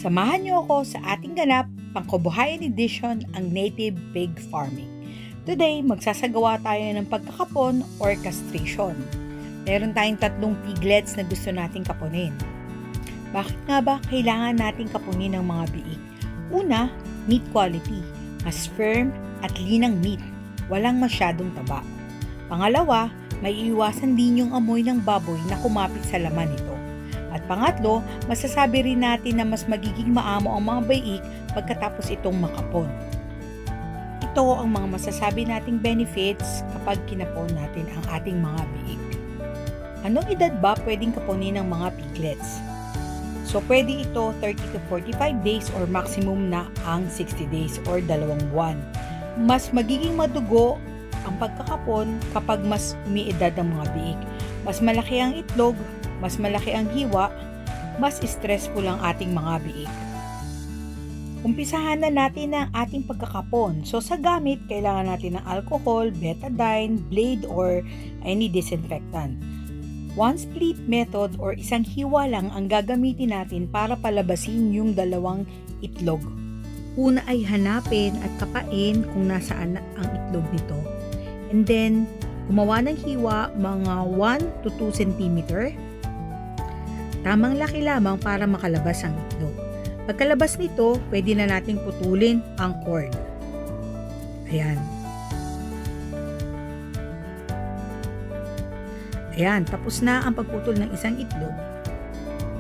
Samahan niyo ako sa ating ganap pangkabuhayan edition ang native pig farming. Today, magsasagawa tayo ng pagkakapon or castration. Meron tayong 3 piglets na gusto nating kapunin. Bakit nga ba kailangan nating kapunin ng mga biik? Una, meat quality. Mas firm at linang meat. Walang masyadong taba. Pangalawa, may iwasan din yung amoy ng baboy na kumapit sa laman nito. At pangatlo, masasabi rin natin na mas magiging maamo ang mga biik pagkatapos itong makapon. Ito ang mga masasabi nating benefits kapag kinapon natin ang ating mga biik. Anong edad ba pwedeng kapunin ng mga piglets? So pwede ito 30 to 45 days or maximum na ang 60 days or 2 buwan. Mas magiging madugo ang pagkakapon kapag mas umiedad ang mga biik. Mas malaki ang itlog, mas malaki ang hiwa, mas stressful ang ating mga biik. Umpisahan na natin ang ating pagkakapon. So sa gamit, kailangan natin ng alcohol, betadine, blade, or any disinfectant. One split method or isang hiwa lang ang gagamitin natin para palabasin yung 2 itlog. Una ay hanapin at kapain kung nasaan ang itlog nito. And then, gumawa ng hiwa mga 1 to 2 cm. Tamang laki lamang para makalabas ang itlog. Pagkalabas nito, pwede na nating putulin ang cord. Ayan. Ayan, tapos na ang pagputol ng isang itlog.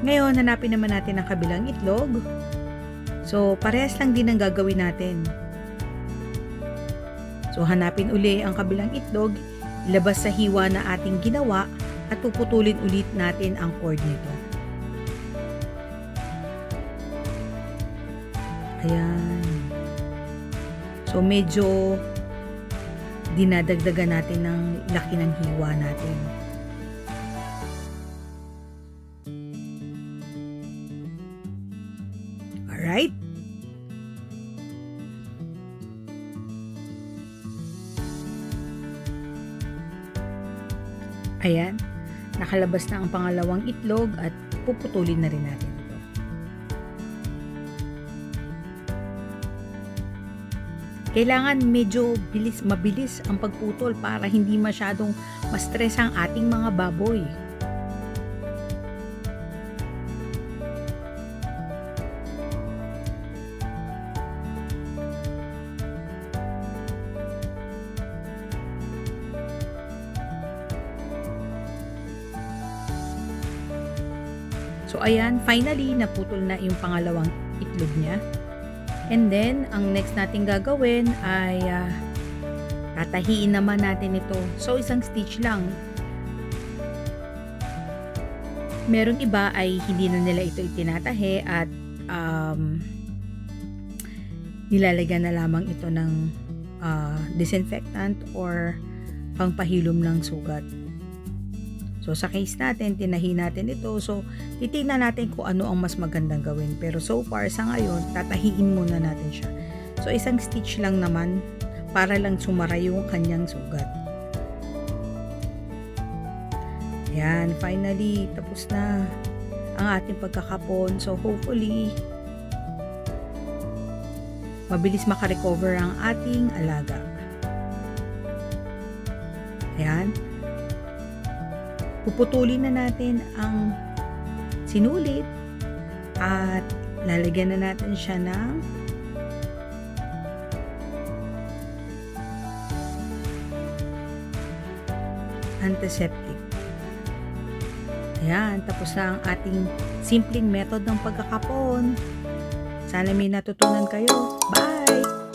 Ngayon, hanapin naman natin ang kabilang itlog. So, parehas lang din ang gagawin natin. So, hanapin uli ang kabilang itlog, ilabas sa hiwa na ating ginawa, at puputulin ulit natin ang cord nito. Ayan. So, medyo dinadagdagan natin ng laki ng hiwa natin. Alright? Ayan. Nakalabas na ang pangalawang itlog at puputulin na rin natin ito. Kailangan medyo mabilis ang pagputol para hindi masyadong ma-stress ang ating mga baboy. So ayan, finally naputol na yung pangalawang itlog niya. And then, ang next natin gagawin ay tatahiin naman natin ito. So isang stitch lang. Merong iba ay hindi na nila ito itinatahi at nilalagyan na lamang ito ng disinfectant or pangpahilom ng sugat. So, sa case natin, tinahi natin ito. So, titignan natin kung ano ang mas magandang gawin. Pero so far, sa ngayon, tatahiin muna natin siya. So, isang stitch lang naman para lang sumara yung kanyang sugat. Ayan, finally, tapos na ang ating pagkakapon. So, hopefully, mabilis makarecover ang ating alaga. Ayan. Puputulin na natin ang sinulit at lalagyan na natin siya ng antiseptic. Ayan, tapos na ang ating simpleng method ng pagkakapon. Sana may natutunan kayo. Bye!